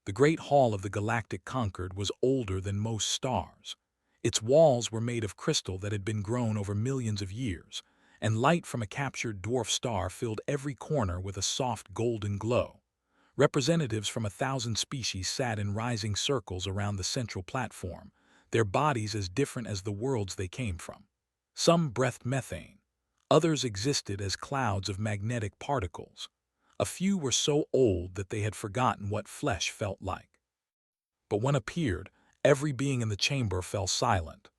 The great hall of the Galactic Concord was older than most stars. Its walls were made of crystal that had been grown over millions of years, and light from a captured dwarf star filled every corner with a soft golden glow. Representatives from 1,000 species sat in rising circles around the central platform, their bodies as different as the worlds they came from. Some breathed methane. Others existed as clouds of magnetic particles. A few were so old that they had forgotten what flesh felt like. But when appeared, every being in the chamber fell silent.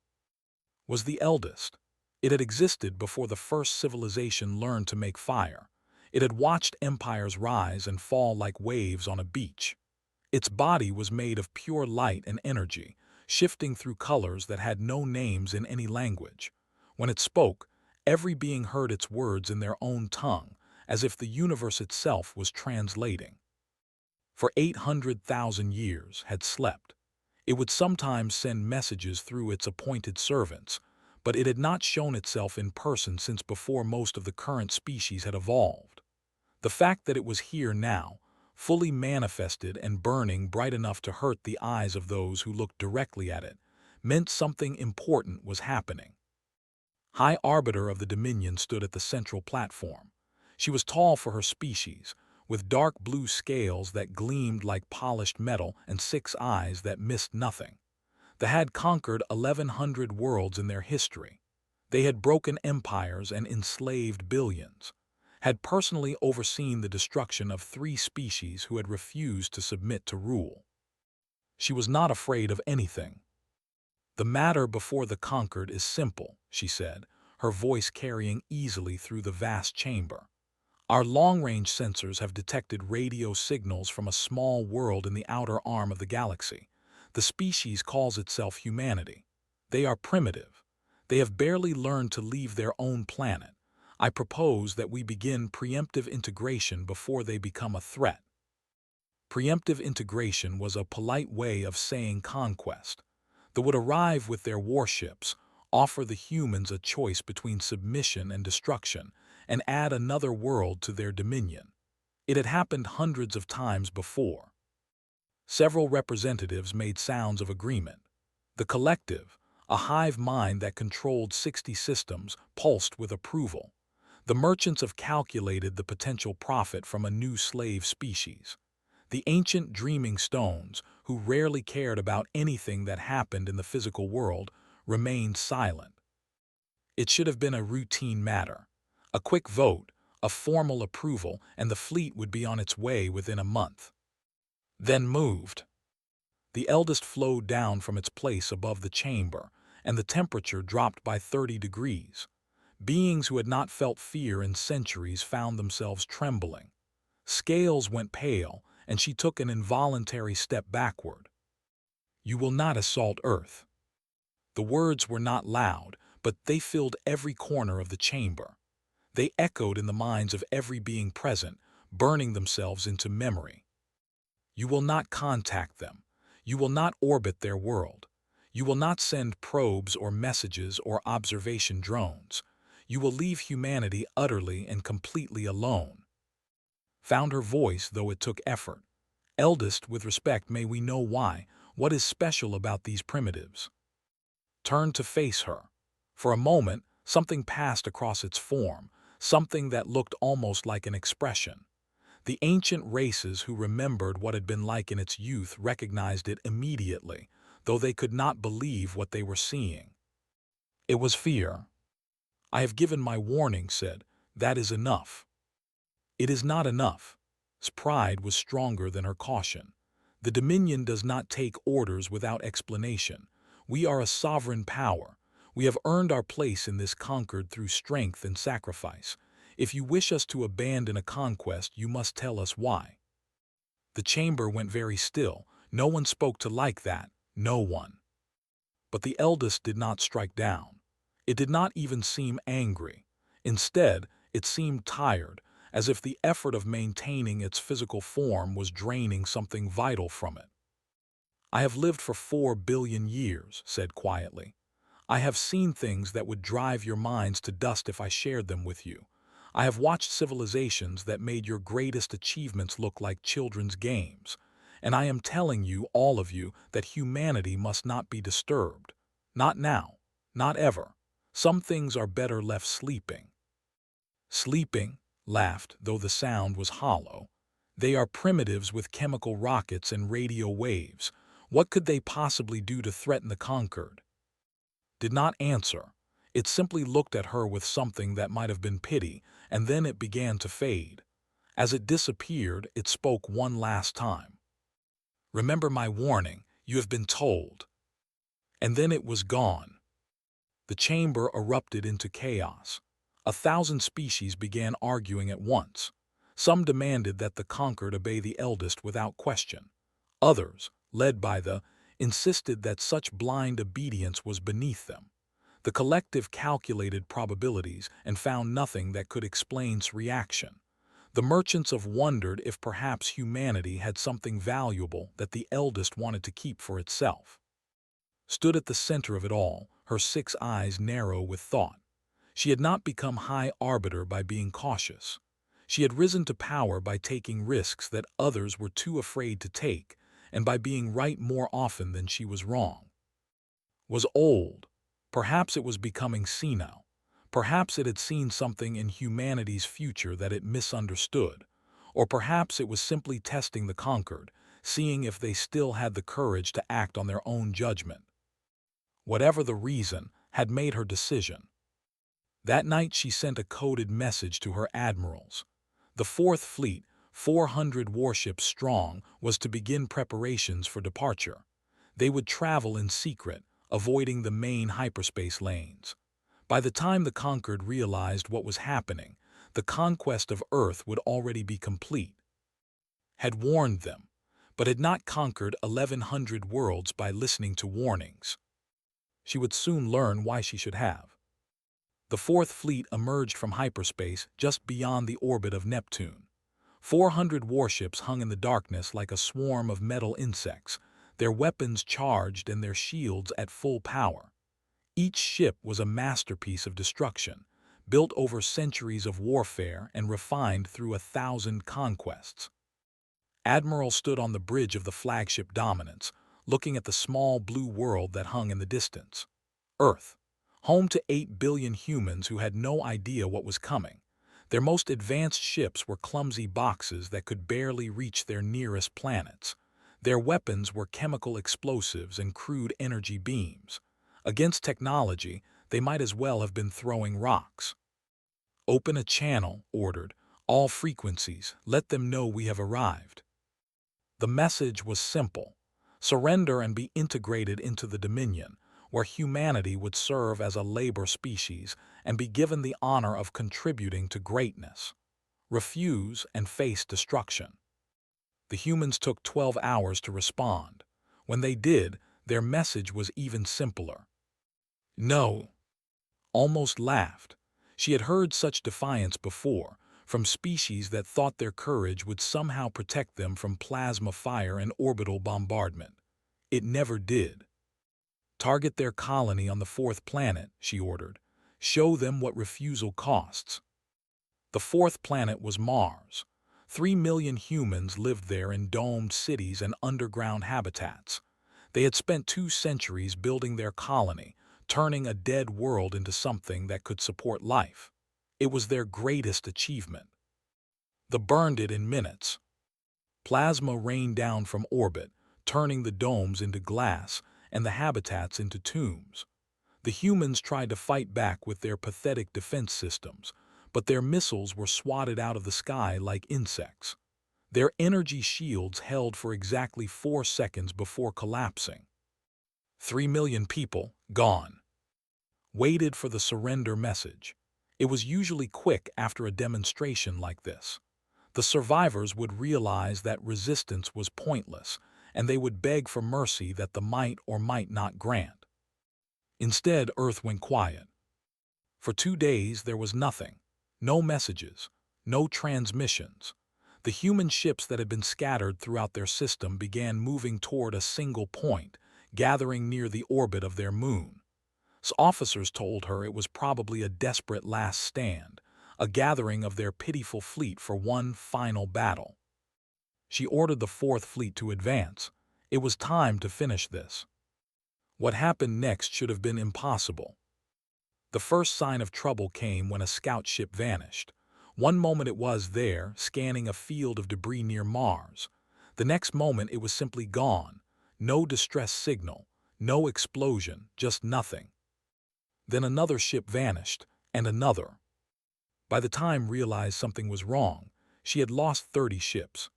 Was the eldest. It had existed before the first civilization learned to make fire. It had watched empires rise and fall like waves on a beach. Its body was made of pure light and energy, shifting through colors that had no names in any language. When it spoke, every being heard its words in their own tongue, as if the universe itself was translating. For 800,000 years had slept. It would sometimes send messages through its appointed servants, but it had not shown itself in person since before most of the current species had evolved. The fact that it was here now, fully manifested and burning bright enough to hurt the eyes of those who looked directly at it, meant something important was happening. High Arbiter of the Dominion stood at the central platform. She was tall for her species, with dark blue scales that gleamed like polished metal and 6 eyes that missed nothing. They had conquered 1,100 worlds in their history. They had broken empires and enslaved billions, had personally overseen the destruction of 3 species who had refused to submit to rule. She was not afraid of anything. "The matter before the conquered is simple," she said, her voice carrying easily through the vast chamber. "Our long-range sensors have detected radio signals from a small world in the outer arm of the galaxy. The species calls itself humanity. They are primitive. They have barely learned to leave their own planet. I propose that we begin preemptive integration before they become a threat." Preemptive integration was a polite way of saying conquest. They would arrive with their warships, offer the humans a choice between submission and destruction, and add another world to their dominion. It had happened hundreds of times before. Several representatives made sounds of agreement. The collective, a hive mind that controlled 60 systems, pulsed with approval. The merchants have calculated the potential profit from a new slave species. The ancient dreaming stones, who rarely cared about anything that happened in the physical world, remained silent. It should have been a routine matter. A quick vote, a formal approval, and the fleet would be on its way within a month. Then moved. The Eldest flowed down from its place above the chamber, and the temperature dropped by 30 degrees. Beings who had not felt fear in centuries found themselves trembling. Scales went pale, and she took an involuntary step backward. "You will not assault Earth." The words were not loud, but they filled every corner of the chamber. They echoed in the minds of every being present, burning themselves into memory. "You will not contact them. You will not orbit their world. You will not send probes or messages or observation drones. You will leave humanity utterly and completely alone." Found her voice, though it took effort. "Eldest, with respect, may we know why? What is special about these primitives?" Turned to face her. For a moment, something passed across its form, something that looked almost like an expression. The ancient races who remembered what had been like in its youth recognized it immediately, though they could not believe what they were seeing. It was fear. "I have given my warning," said. "That is enough." It is not enough. His pride was stronger than her caution. The Dominion does not take orders without explanation. We are a sovereign power. We have earned our place in this conquered through strength and sacrifice. If you wish us to abandon a conquest, you must tell us why. The chamber went very still. No one spoke to like that, no one. But the Eldest did not strike down. It did not even seem angry. Instead, it seemed tired, as if the effort of maintaining its physical form was draining something vital from it. "I have lived for 4 billion years," said quietly. "I have seen things that would drive your minds to dust if I shared them with you. I have watched civilizations that made your greatest achievements look like children's games. And I am telling you, all of you, that humanity must not be disturbed. Not now. Not ever. Some things are better left sleeping." "Sleeping," laughed, though the sound was hollow. "They are primitives with chemical rockets and radio waves. What could they possibly do to threaten the conquered?" Did not answer. It simply looked at her with something that might have been pity, and then it began to fade. As it disappeared, it spoke one last time. "Remember my warning, you have been told." And then it was gone. The chamber erupted into chaos. 1,000 species began arguing at once. Some demanded that the conquered obey the Eldest without question. Others, led by the, insisted that such blind obedience was beneath them. The collective calculated probabilities and found nothing that could explain its reaction. The merchants of wondered if perhaps humanity had something valuable that the Eldest wanted to keep for itself. Stood at the center of it all, her 6 eyes narrow with thought. She had not become high arbiter by being cautious. She had risen to power by taking risks that others were too afraid to take, and by being right more often than she was wrong. Was old. Perhaps it was becoming senile. Perhaps it had seen something in humanity's future that it misunderstood. Or perhaps it was simply testing the conquered, seeing if they still had the courage to act on their own judgment. Whatever the reason, had made her decision. That night she sent a coded message to her admirals. The Fourth Fleet, 400 warships strong, was to begin preparations for departure. They would travel in secret, avoiding the main hyperspace lanes. By the time the conquered realized what was happening, the conquest of Earth would already be complete. Had warned them, but had not conquered 1,100 worlds by listening to warnings. She would soon learn why she should have. The Fourth Fleet emerged from hyperspace just beyond the orbit of Neptune. 400 warships hung in the darkness like a swarm of metal insects, their weapons charged and their shields at full power. Each ship was a masterpiece of destruction, built over centuries of warfare and refined through 1,000 conquests. Admiral stood on the bridge of the flagship Dominance, looking at the small blue world that hung in the distance. Earth, home to 8 billion humans who had no idea what was coming. Their most advanced ships were clumsy boxes that could barely reach their nearest planets. Their weapons were chemical explosives and crude energy beams. Against technology, they might as well have been throwing rocks. "Open a channel," ordered. "All frequencies, let them know we have arrived." The message was simple. Surrender and be integrated into the Dominion, where humanity would serve as a labor species and be given the honor of contributing to greatness. Refuse and face destruction. The humans took 12 hours to respond. When they did, their message was even simpler. "No." Almost laughed. She had heard such defiance before, from species that thought their courage would somehow protect them from plasma fire and orbital bombardment. It never did. "Target their colony on the 4th planet," she ordered. "Show them what refusal costs." The 4th planet was Mars. 3 million humans lived there in domed cities and underground habitats. They had spent 2 centuries building their colony, turning a dead world into something that could support life. It was their greatest achievement. They burned it in minutes. Plasma rained down from orbit, turning the domes into glass and the habitats into tombs. The humans tried to fight back with their pathetic defense systems, but their missiles were swatted out of the sky like insects. Their energy shields held for exactly 4 seconds before collapsing. 3 million people, gone. Waited for the surrender message. It was usually quick after a demonstration like this. The survivors would realize that resistance was pointless, and they would beg for mercy that the might or might not grant. Instead, Earth went quiet. For 2 days there was nothing. No messages, no transmissions. The human ships that had been scattered throughout their system began moving toward a single point, gathering near the orbit of their moon. Officers told her it was probably a desperate last stand, a gathering of their pitiful fleet for one final battle. She ordered the Fourth Fleet to advance. It was time to finish this. What happened next should have been impossible. The first sign of trouble came when a scout ship vanished. One moment it was there, scanning a field of debris near Mars. The next moment it was simply gone. No distress signal, no explosion, just nothing. Then another ship vanished, and another. By the time realized something was wrong, she had lost 30 ships.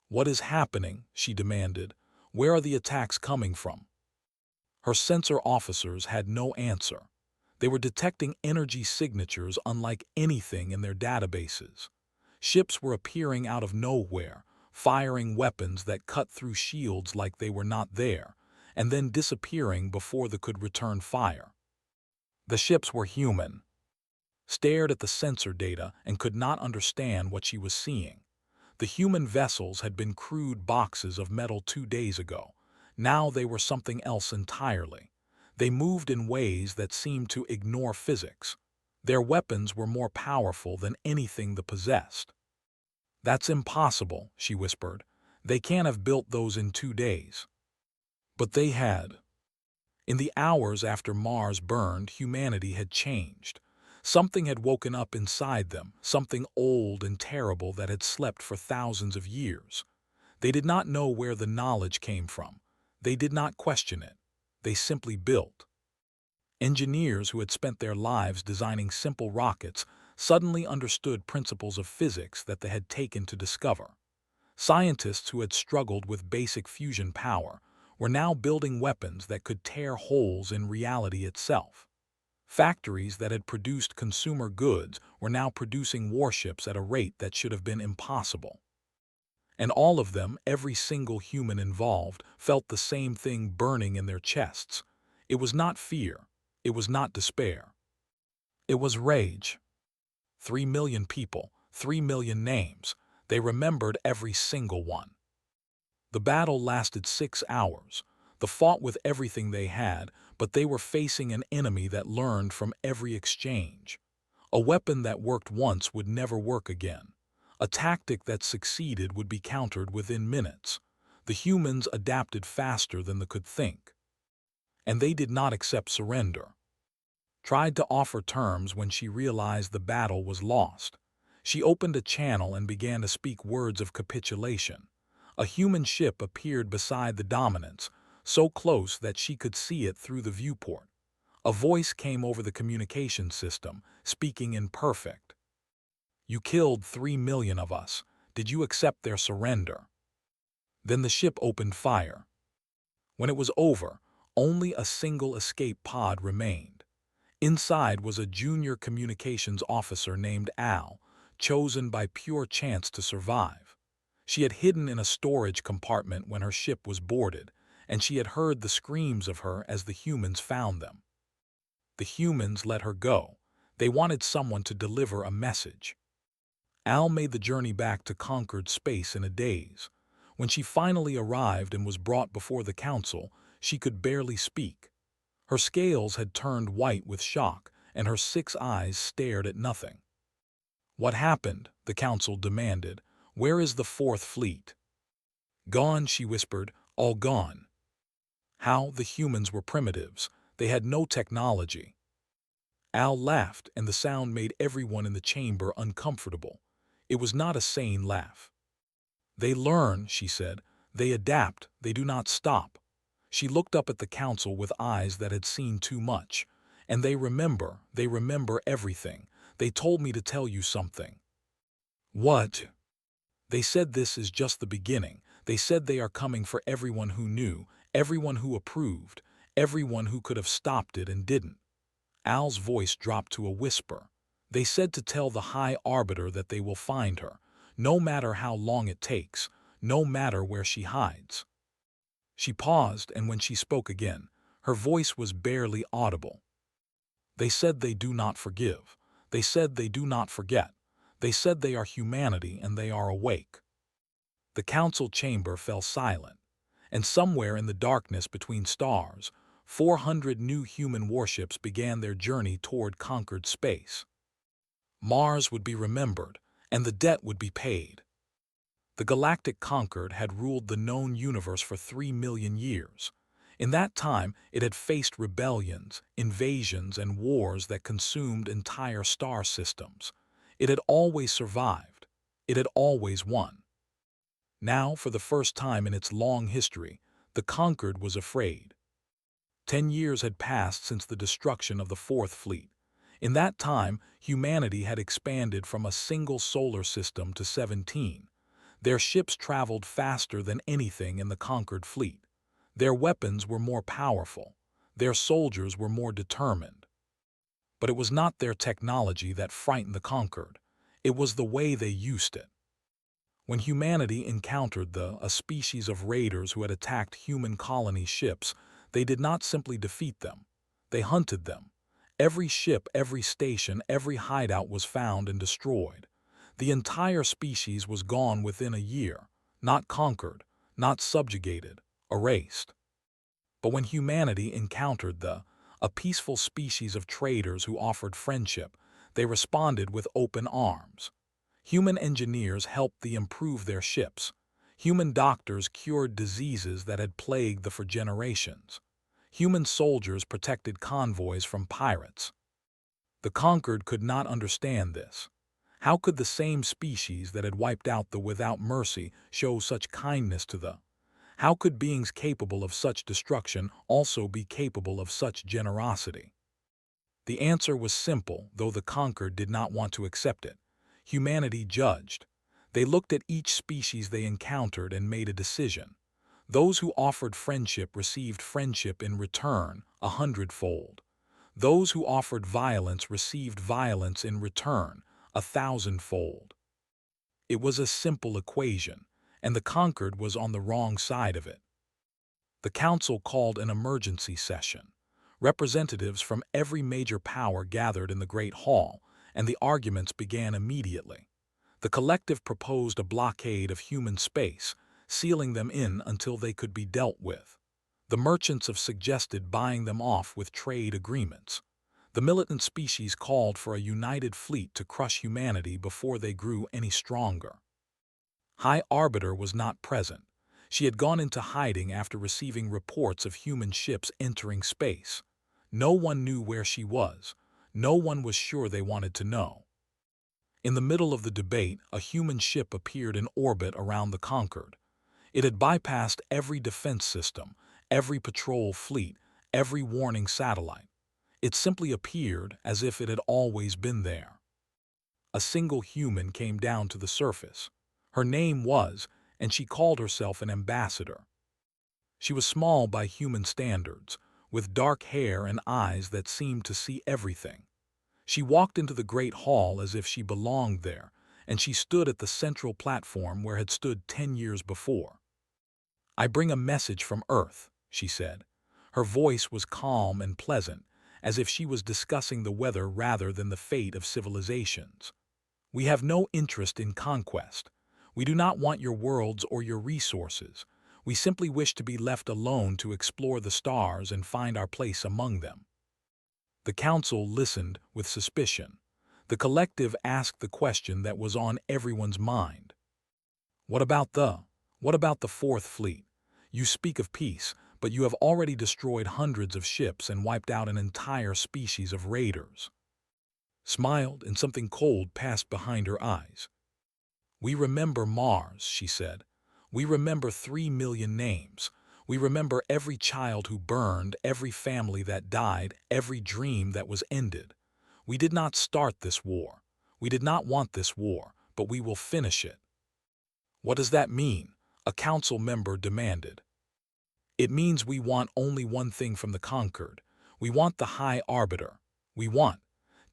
"What is happening?" she demanded. "Where are the attacks coming from?" Her sensor officers had no answer. They were detecting energy signatures unlike anything in their databases. Ships were appearing out of nowhere, firing weapons that cut through shields like they were not there, and then disappearing before they could return fire. The ships were human, stared at the sensor data, and could not understand what she was seeing. The human vessels had been crude boxes of metal 2 days ago. Now they were something else entirely. They moved in ways that seemed to ignore physics. Their weapons were more powerful than anything they possessed. "That's impossible," she whispered. "They can't have built those in 2 days." But they had. In the hours after Mars burned, humanity had changed. Something had woken up inside them, something old and terrible that had slept for thousands of years. They did not know where the knowledge came from. They did not question it. They simply built. Engineers who had spent their lives designing simple rockets suddenly understood principles of physics that they had taken to discover. Scientists who had struggled with basic fusion power were now building weapons that could tear holes in reality itself. Factories that had produced consumer goods were now producing warships at a rate that should have been impossible. And all of them, every single human involved, felt the same thing burning in their chests. It was not fear. It was not despair. It was rage. 3 million people, 3 million names. They remembered every single one. The battle lasted 6 hours. They fought with everything they had, but they were facing an enemy that learned from every exchange. A weapon that worked once would never work again. A tactic that succeeded would be countered within minutes. The humans adapted faster than they could think. And they did not accept surrender. Tried to offer terms when she realized the battle was lost. She opened a channel and began to speak words of capitulation. A human ship appeared beside the Dominance, so close that she could see it through the viewport. A voice came over the communication system, speaking in perfect. "You killed 3 million of us. Did you accept their surrender?" Then the ship opened fire. When it was over, only a single escape pod remained. Inside was a junior communications officer named Al, chosen by pure chance to survive. She had hidden in a storage compartment when her ship was boarded, and she had heard the screams of her as the humans found them. The humans let her go. They wanted someone to deliver a message. Al made the journey back to conquered space in a daze. When she finally arrived and was brought before the council, she could barely speak. Her scales had turned white with shock, and her 6 eyes stared at nothing. "What happened?" the council demanded. "Where is the Fourth Fleet?" "Gone," she whispered, "all gone." How? The humans were primitives. They had no technology. Al laughed, and the sound made everyone in the chamber uncomfortable. It was not a sane laugh. "They learn," she said. "They adapt. They do not stop." She looked up at the council with eyes that had seen too much. "And they remember everything. They told me to tell you something." "What?" "They said this is just the beginning. They said they are coming for everyone who knew, everyone who approved, everyone who could have stopped it and didn't." Al's voice dropped to a whisper. "They said to tell the High Arbiter that they will find her, no matter how long it takes, no matter where she hides." She paused, and when she spoke again, her voice was barely audible. "They said they do not forgive. They said they do not forget. They said they are humanity and they are awake." The council chamber fell silent, and somewhere in the darkness between stars, 400 new human warships began their journey toward conquered space. Mars would be remembered, and the debt would be paid. The Galactic Concord had ruled the known universe for 3 million years. In that time, it had faced rebellions, invasions, and wars that consumed entire star systems. It had always survived. It had always won. Now, for the first time in its long history, the Concord was afraid. 10 years had passed since the destruction of the Fourth Fleet. In that time, humanity had expanded from a single solar system to 17. Their ships traveled faster than anything in the conquered fleet. Their weapons were more powerful. Their soldiers were more determined. But it was not their technology that frightened the conquered. It was the way they used it. When humanity encountered a species of raiders who had attacked human colony ships, they did not simply defeat them. They hunted them. Every ship, every station, every hideout was found and destroyed. The entire species was gone within a year, not conquered, not subjugated, erased. But when humanity encountered a peaceful species of traders who offered friendship, they responded with open arms. Human engineers helped them improve their ships. Human doctors cured diseases that had plagued them for generations. Human soldiers protected convoys from pirates. The conquered could not understand this. How could the same species that had wiped out the without mercy show such kindness to the? How could beings capable of such destruction also be capable of such generosity? The answer was simple, though the conquered did not want to accept it. Humanity judged. They looked at each species they encountered and made a decision. Those who offered friendship received friendship in return, 100-fold. Those who offered violence received violence in return, 1,000-fold. It was a simple equation, and the conquered was on the wrong side of it. The council called an emergency session. Representatives from every major power gathered in the Great Hall, and the arguments began immediately. The collective proposed a blockade of human space, sealing them in until they could be dealt with. The merchants have suggested buying them off with trade agreements. The militant species called for a united fleet to crush humanity before they grew any stronger. High Arbiter was not present. She had gone into hiding after receiving reports of human ships entering space. No one knew where she was. No one was sure they wanted to know. In the middle of the debate, a human ship appeared in orbit around the conquered. It had bypassed every defense system, every patrol fleet, every warning satellite. It simply appeared as if it had always been there. A single human came down to the surface. Her name was, and she called herself an ambassador. She was small by human standards, with dark hair and eyes that seemed to see everything. She walked into the great hall as if she belonged there, and she stood at the central platform where had stood 10 years before. "I bring a message from Earth," she said. Her voice was calm and pleasant, as if she was discussing the weather rather than the fate of civilizations. "We have no interest in conquest. We do not want your worlds or your resources. We simply wish to be left alone to explore the stars and find our place among them." The council listened with suspicion. The collective asked the question that was on everyone's mind. What about the Fourth Fleet? You speak of peace, but you have already destroyed hundreds of ships and wiped out an entire species of raiders. Smiled, and something cold passed behind her eyes. "We remember Mars," she said. "We remember 3 million names. We remember every child who burned, every family that died, every dream that was ended. We did not start this war. We did not want this war, but we will finish it." "What does that mean?" a council member demanded. "It means we want only one thing from the conquered. We want the High Arbiter. We want.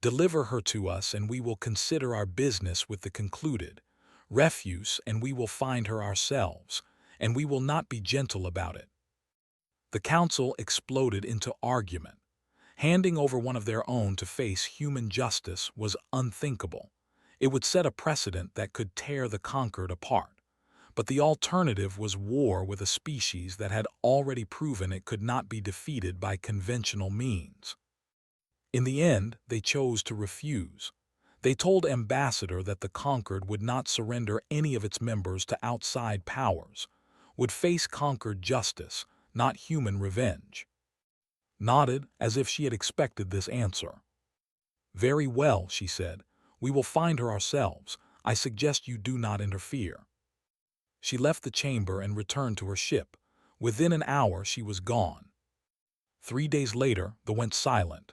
Deliver her to us and we will consider our business with the concluded. Refuse and we will find her ourselves, and we will not be gentle about it." The council exploded into argument. Handing over one of their own to face human justice was unthinkable. It would set a precedent that could tear the conquered apart. But the alternative was war with a species that had already proven it could not be defeated by conventional means. In the end, they chose to refuse. They told Ambassador that the Conquered would not surrender any of its members to outside powers, would face conquered justice, not human revenge. Nodded as if she had expected this answer. "Very well," she said. "We will find her ourselves. I suggest you do not interfere." She left the chamber and returned to her ship. Within an hour she was gone. 3 days later, the went silent.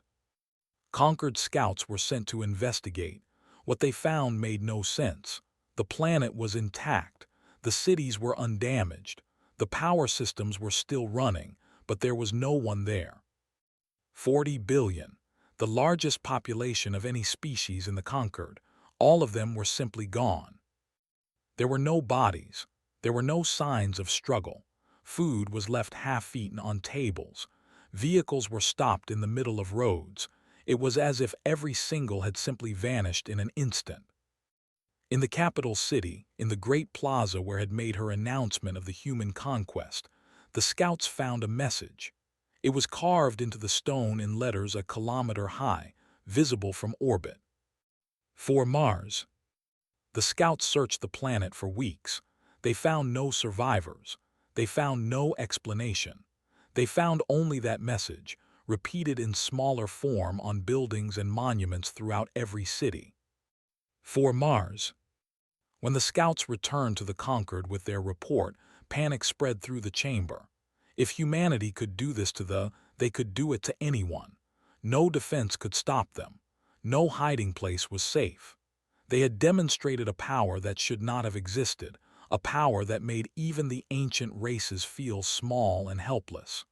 Conquered scouts were sent to investigate. What they found made no sense. The planet was intact. The cities were undamaged. The power systems were still running, but there was no one there. 40 billion, the largest population of any species in the Conquered. All of them were simply gone. There were no bodies. There were no signs of struggle. Food was left half-eaten on tables. Vehicles were stopped in the middle of roads. It was as if every single had simply vanished in an instant. In the capital city, in the great plaza where had made her announcement of the human conquest, the scouts found a message. It was carved into the stone in letters a kilometer high, visible from orbit. For Mars. The scouts searched the planet for weeks. They found no survivors. They found no explanation. They found only that message, repeated in smaller form on buildings and monuments throughout every city. For Mars. When the scouts returned to the Conquered with their report, panic spread through the chamber. If humanity could do this to they could do it to anyone. No defense could stop them. No hiding place was safe. They had demonstrated a power that should not have existed, a power that made even the ancient races feel small and helpless.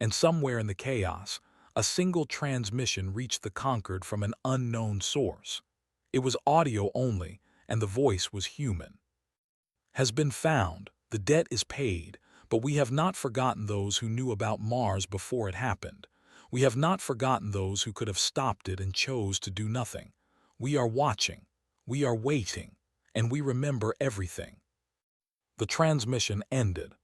And somewhere in the chaos, a single transmission reached the Conquered from an unknown source. It was audio only, and the voice was human. "Has been found, the debt is paid, but we have not forgotten those who knew about Mars before it happened. We have not forgotten those who could have stopped it and chose to do nothing. We are watching, we are waiting, and we remember everything." The transmission ended.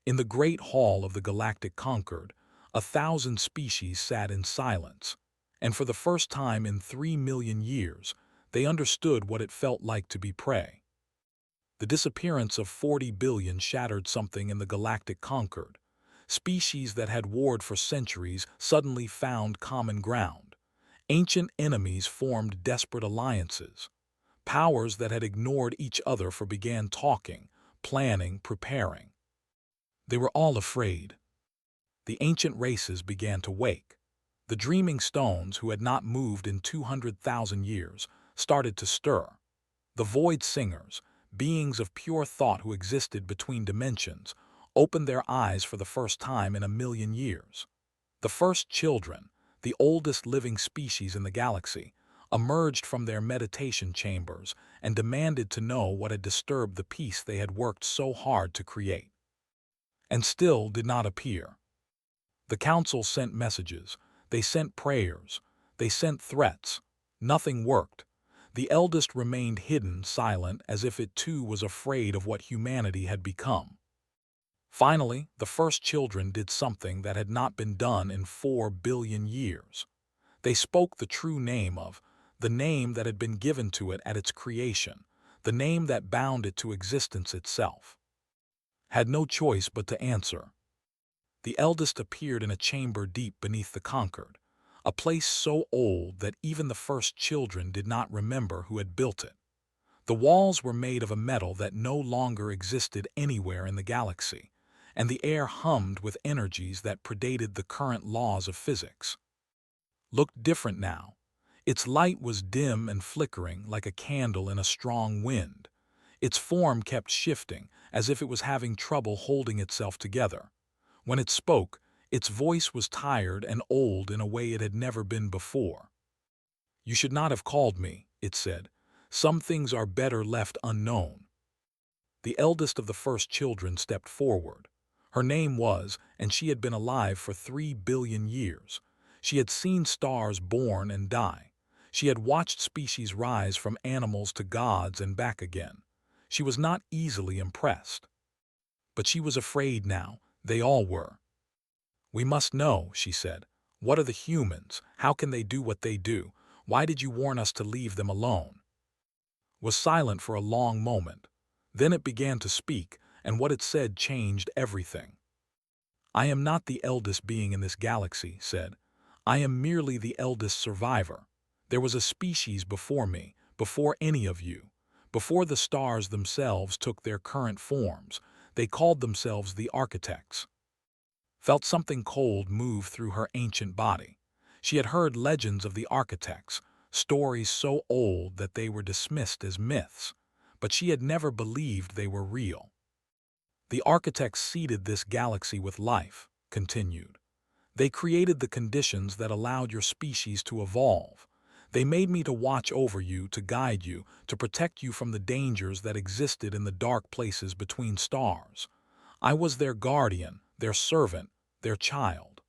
In the great hall of the Galactic Conquered, 1,000 species sat in silence, and for the first time in 3 million years, they understood what it felt like to be prey. The disappearance of 40 billion shattered something in the Galactic Conquered. Species that had warred for centuries suddenly found common ground. Ancient enemies formed desperate alliances. Powers that had ignored each other began talking, planning, preparing. They were all afraid. The ancient races began to wake. The dreaming stones, who had not moved in 200,000 years, started to stir. The void singers, beings of pure thought who existed between dimensions, opened their eyes for the first time in 1,000,000 years. The first children, the oldest living species in the galaxy, emerged from their meditation chambers and demanded to know what had disturbed the peace they had worked so hard to create. And still did not appear. The council sent messages, they sent prayers, they sent threats. Nothing worked. The Eldest remained hidden, silent, as if it too was afraid of what humanity had become. Finally, the first children did something that had not been done in 4 billion years. They spoke the true name the name that had been given to it at its creation, the name that bound it to existence itself. Had no choice but to answer. The Eldest appeared in a chamber deep beneath the Conquered, a place so old that even the first children did not remember who had built it. The walls were made of a metal that no longer existed anywhere in the galaxy, and the air hummed with energies that predated the current laws of physics. Looked different now. Its light was dim and flickering like a candle in a strong wind. Its form kept shifting, as if it was having trouble holding itself together. When it spoke, its voice was tired and old in a way it had never been before. "You should not have called me," it said. "Some things are better left unknown." The eldest of the first children stepped forward. Her name was, and she had been alive for 3 billion years. She had seen stars born and die. She had watched species rise from animals to gods and back again. She was not easily impressed. But she was afraid now. They all were. "We must know," she said. "What are the humans? How can they do what they do? Why did you warn us to leave them alone?" Was silent for a long moment. Then it began to speak, and what it said changed everything. "I am not the eldest being in this galaxy," said. "I am merely the eldest survivor. There was a species before me, before any of you. Before the stars themselves took their current forms, they called themselves the architects." Felt something cold move through her ancient body. She had heard legends of the architects, stories so old that they were dismissed as myths, but she had never believed they were real. "The architects seeded this galaxy with life," continued. "They created the conditions that allowed your species to evolve. They made me to watch over you, to guide you, to protect you from the dangers that existed in the dark places between stars. I was their guardian, their servant, their child."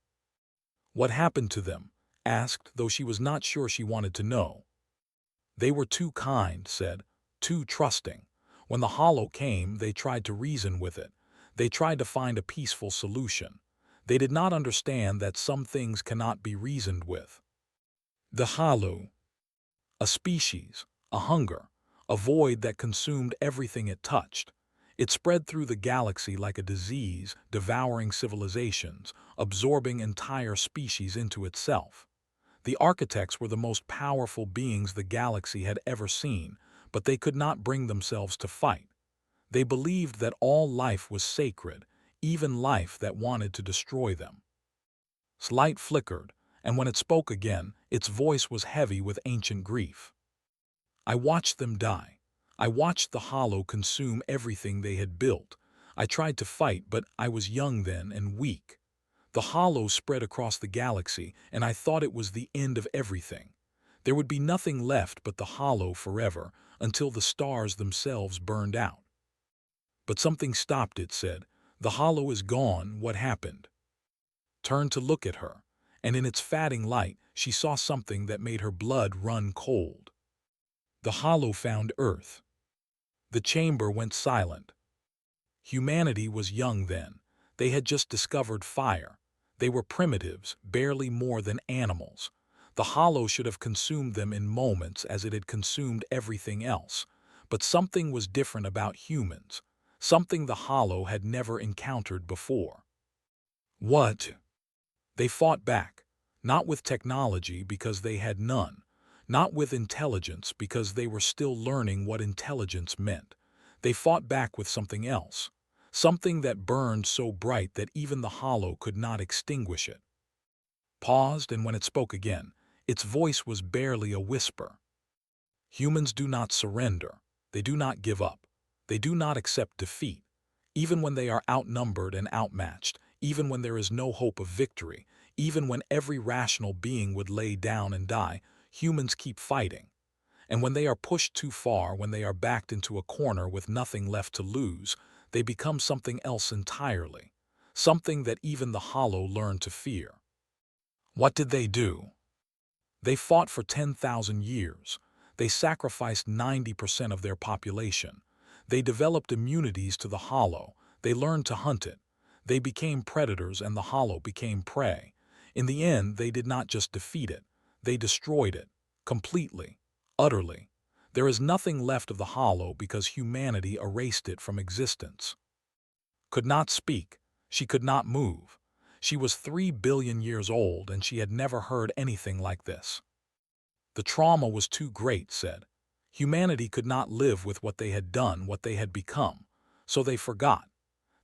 "What happened to them?" asked, though she was not sure she wanted to know. "They were too kind," said, "too trusting. When the hollow came, they tried to reason with it. They tried to find a peaceful solution. They did not understand that some things cannot be reasoned with." The hollow. A species, a hunger, a void that consumed everything it touched. It spread through the galaxy like a disease, devouring civilizations, absorbing entire species into itself. The architects were the most powerful beings the galaxy had ever seen, but they could not bring themselves to fight. They believed that all life was sacred, even life that wanted to destroy them. Light flickered, and when it spoke again, its voice was heavy with ancient grief. "I watched them die. I watched the hollow consume everything they had built. I tried to fight, but I was young then and weak. The hollow spread across the galaxy, and I thought it was the end of everything. There would be nothing left but the hollow forever, until the stars themselves burned out. But something stopped it," said. "The hollow is gone. What happened?" Turned to look at her, and in its fatting light she saw something that made her blood run cold. The hollow found Earth. The chamber went silent. Humanity was young then. They had just discovered fire. They were primitives, barely more than animals. The hollow should have consumed them in moments as it had consumed everything else. But something was different about humans, something the hollow had never encountered before. "What?" They fought back, not with technology because they had none, not with intelligence because they were still learning what intelligence meant. They fought back with something else, something that burned so bright that even the hollow could not extinguish it. Paused, and when it spoke again, its voice was barely a whisper. "Humans do not surrender. They do not give up. They do not accept defeat. Even when they are outnumbered and outmatched, even when there is no hope of victory, even when every rational being would lay down and die, humans keep fighting. And when they are pushed too far, when they are backed into a corner with nothing left to lose, they become something else entirely, something that even the hollow learned to fear." What did they do? They fought for 10,000 years. They sacrificed 90% of their population. They developed immunities to the hollow. They learned to hunt it. They became predators and the hollow became prey. In the end, they did not just defeat it. They destroyed it. Completely. Utterly. There is nothing left of the hollow because humanity erased it from existence. Could not speak. She could not move. She was 3 billion years old and she had never heard anything like this. The trauma was too great, said. Humanity could not live with what they had done, what they had become. So they forgot.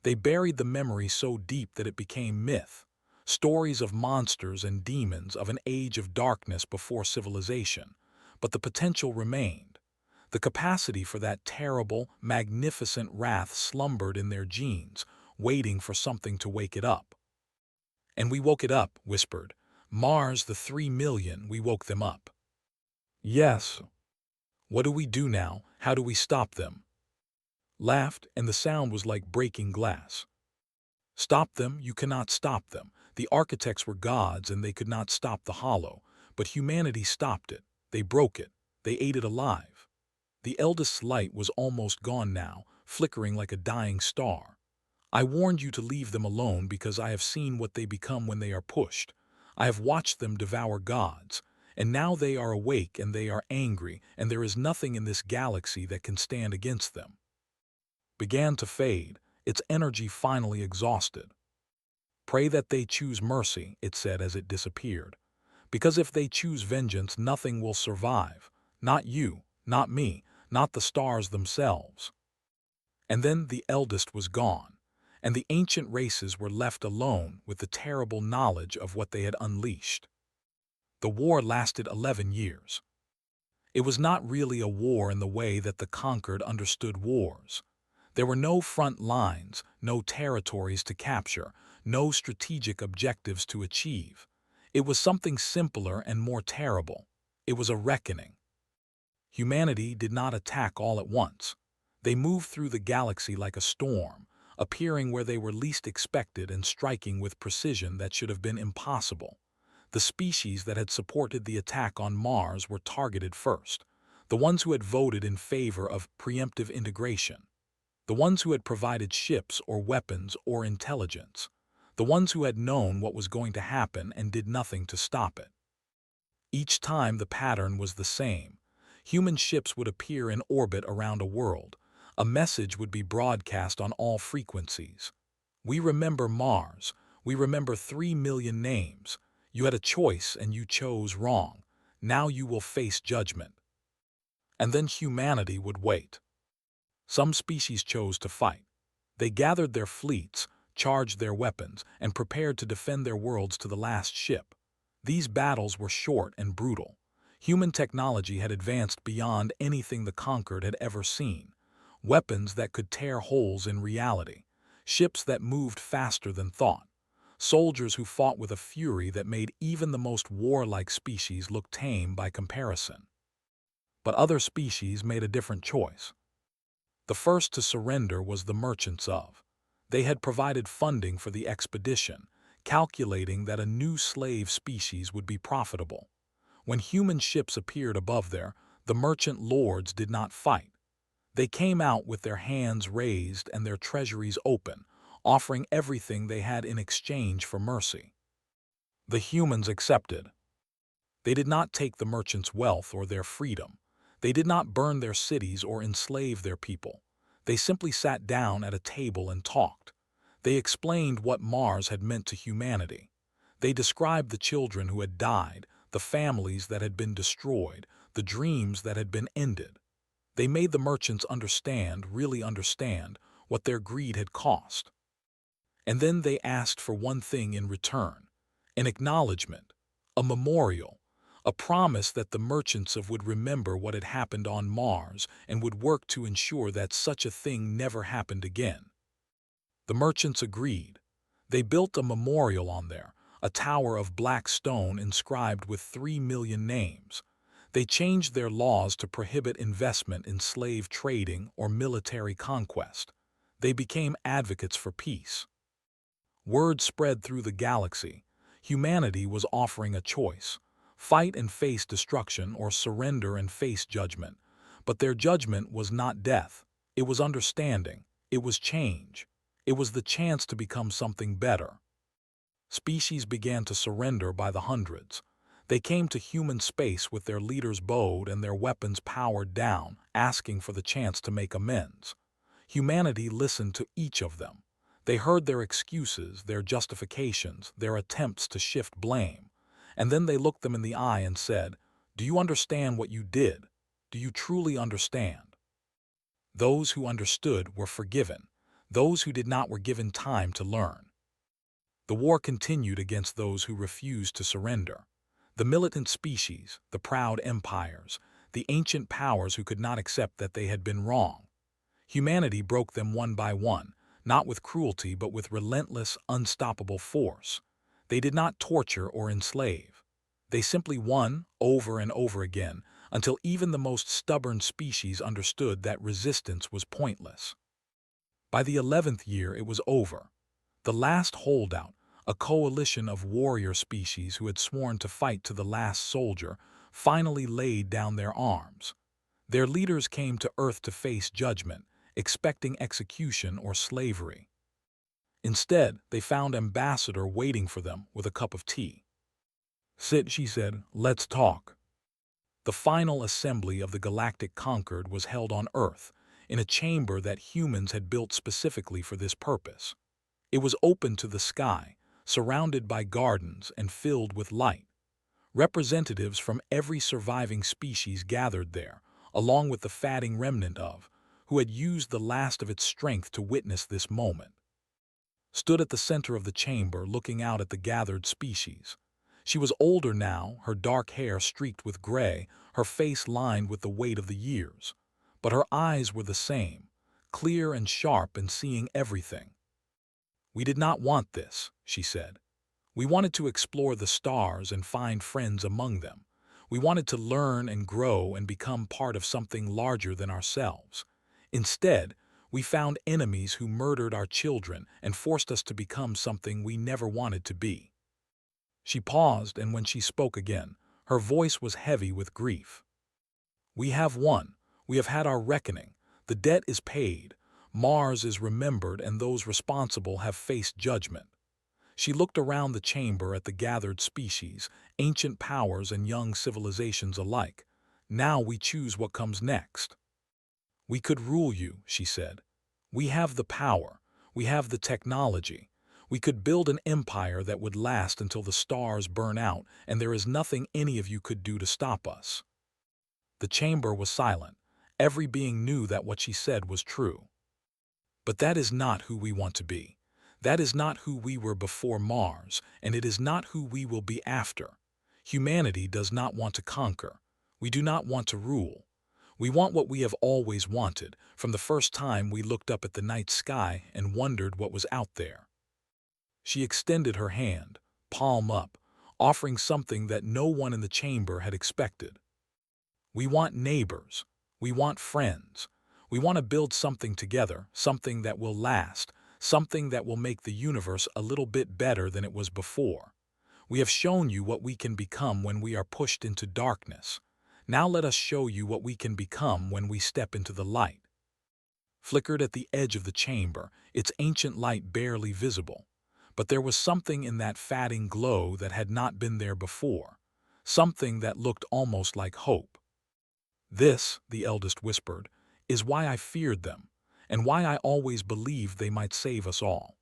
They buried the memory so deep that it became myth. Stories of monsters and demons, of an age of darkness before civilization. But the potential remained. The capacity for that terrible, magnificent wrath slumbered in their genes, waiting for something to wake it up. "And we woke it up," whispered. "Mars, the 3 million, we woke them up." "Yes." "What do we do now? How do we stop them?" Laughed, and the sound was like breaking glass. "Stop them? You cannot stop them. The architects were gods and they could not stop the hollow. But humanity stopped it. They broke it. They ate it alive." The eldest's light was almost gone now, flickering like a dying star. "I warned you to leave them alone because I have seen what they become when they are pushed. I have watched them devour gods, And now they are awake and they are angry, and there is nothing in this galaxy that can stand against them. Began to fade, its energy finally exhausted. Pray that they choose mercy, it said as it disappeared. Because if they choose vengeance, nothing will survive. Not you, not me, not the stars themselves. And then the Eldest was gone, and the ancient races were left alone with the terrible knowledge of what they had unleashed. The war lasted 11 years. It was not really a war in the way that the conquered understood wars. There were no front lines, no territories to capture, no strategic objectives to achieve. It was something simpler and more terrible. It was a reckoning. Humanity did not attack all at once. They moved through the galaxy like a storm, appearing where they were least expected and striking with precision that should have been impossible. The species that had supported the attack on Mars were targeted first, the ones who had voted in favor of preemptive integration, the ones who had provided ships or weapons or intelligence, the ones who had known what was going to happen and did nothing to stop it. Each time the pattern was the same. Human ships would appear in orbit around a world. A message would be broadcast on all frequencies. We remember Mars. We remember 3 million names. You had a choice and you chose wrong. Now you will face judgment. And then humanity would wait. Some species chose to fight. They gathered their fleets, charged their weapons, and prepared to defend their worlds to the last ship. These battles were short and brutal. Human technology had advanced beyond anything the conquered had ever seen. Weapons that could tear holes in reality. Ships that moved faster than thought. Soldiers who fought with a fury that made even the most warlike species look tame by comparison. But other species made a different choice. The first to surrender was the merchants of. They had provided funding for the expedition, calculating that a new slave species would be profitable. When human ships appeared above there, the merchant lords did not fight. They came out with their hands raised and their treasuries open, offering everything they had in exchange for mercy. The humans accepted. They did not take the merchants' wealth or their freedom. They did not burn their cities or enslave their people. They simply sat down at a table and talked. They explained what Mars had meant to humanity. They described the children who had died, the families that had been destroyed, the dreams that had been ended. They made the merchants understand, really understand, what their greed had cost. And then they asked for one thing in return: an acknowledgement, a memorial, a promise that the merchants of would remember what had happened on Mars and would work to ensure that such a thing never happened again. The merchants agreed. They built a memorial on there, a tower of black stone inscribed with 3 million names. They changed their laws to prohibit investment in slave trading or military conquest. They became advocates for peace. Word spread through the galaxy. Humanity was offering a choice: fight and face destruction or surrender and face judgment. But their judgment was not death. It was understanding. It was change. It was the chance to become something better. Species began to surrender by the hundreds. They came to human space with their leaders bowed and their weapons powered down, asking for the chance to make amends. Humanity listened to each of them. They heard their excuses, their justifications, their attempts to shift blame. And then they looked them in the eye and said, "Do you understand what you did? Do you truly understand?" Those who understood were forgiven. Those who did not were given time to learn. The war continued against those who refused to surrender. The militant species, the proud empires, the ancient powers who could not accept that they had been wrong. Humanity broke them one by one, not with cruelty but with relentless, unstoppable force. They did not torture or enslave. They simply won over and over again until even the most stubborn species understood that resistance was pointless. By the 11th year it was over. The last holdout, a coalition of warrior species who had sworn to fight to the last soldier, finally laid down their arms. Their leaders came to Earth to face judgment, expecting execution or slavery. Instead, they found Ambassador waiting for them with a cup of tea. "Sit," she said. "Let's talk." The final assembly of the Galactic Concord was held on Earth, in a chamber that humans had built specifically for this purpose. It was open to the sky, surrounded by gardens and filled with light. Representatives from every surviving species gathered there, along with the fatting remnant of, who had used the last of its strength to witness this moment. Stood at the center of the chamber looking out at the gathered species. She was older now, her dark hair streaked with gray, her face lined with the weight of the years. But her eyes were the same, clear and sharp and seeing everything. "We did not want this," she said. "We wanted to explore the stars and find friends among them. We wanted to learn and grow and become part of something larger than ourselves. Instead, we found enemies who murdered our children and forced us to become something we never wanted to be." She paused, and when she spoke again, her voice was heavy with grief. "We have won. We have had our reckoning. The debt is paid. Mars is remembered, and those responsible have faced judgment." She looked around the chamber at the gathered species, ancient powers and young civilizations alike. "Now we choose what comes next." "We could rule you," she said. "We have the power. We have the technology. We could build an empire that would last until the stars burn out, and there is nothing any of you could do to stop us." The chamber was silent. Every being knew that what she said was true. "But that is not who we want to be. That is not who we were before Mars, and it is not who we will be after. Humanity does not want to conquer. We do not want to rule. We want what we have always wanted, from the first time we looked up at the night sky and wondered what was out there." She extended her hand, palm up, offering something that no one in the chamber had expected. "We want neighbors. We want friends. We want to build something together, something that will last, something that will make the universe a little bit better than it was before. We have shown you what we can become when we are pushed into darkness. Now let us show you what we can become when we step into the light." Flickered at the edge of the chamber, its ancient light barely visible. But there was something in that fatting glow that had not been there before, something that looked almost like hope. "This," the eldest whispered, "is why I feared them, and why I always believed they might save us all."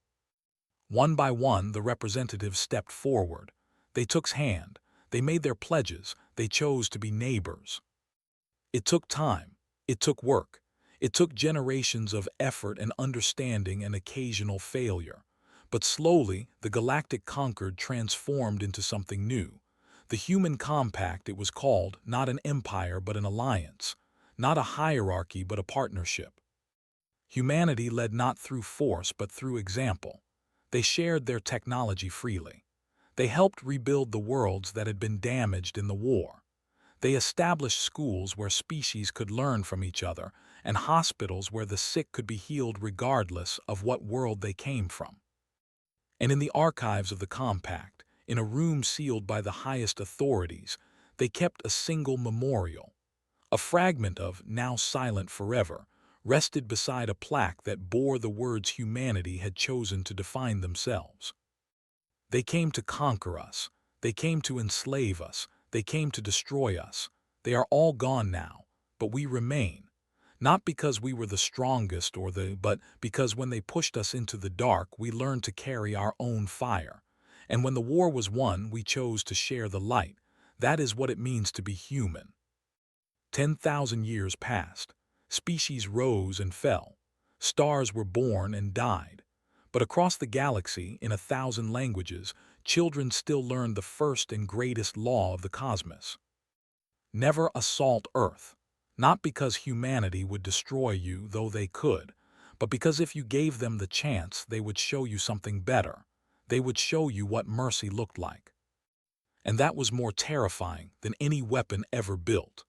One by one, the representatives stepped forward. They took hand, they made their pledges, they chose to be neighbors. It took time, it took work, it took generations of effort and understanding and occasional failure. But slowly, the Galactic Concord transformed into something new. The Human Compact, it was called, not an empire but an alliance, not a hierarchy but a partnership. Humanity led not through force but through example. They shared their technology freely. They helped rebuild the worlds that had been damaged in the war. They established schools where species could learn from each other, and hospitals where the sick could be healed regardless of what world they came from. And in the archives of the Compact, in a room sealed by the highest authorities, they kept a single memorial. A fragment of "now silent forever" rested beside a plaque that bore the words humanity had chosen to define themselves. "They came to conquer us. They came to enslave us. They came to destroy us. They are all gone now, but we remain. Not because we were the strongest but because when they pushed us into the dark, we learned to carry our own fire. And when the war was won, we chose to share the light. That is what it means to be human." 10,000 years passed. Species rose and fell. Stars were born and died. But across the galaxy, in 1,000 languages, children still learned the first and greatest law of the cosmos. Never assault Earth. Not because humanity would destroy you, though they could, but because if you gave them the chance, they would show you something better. They would show you what mercy looked like. And that was more terrifying than any weapon ever built.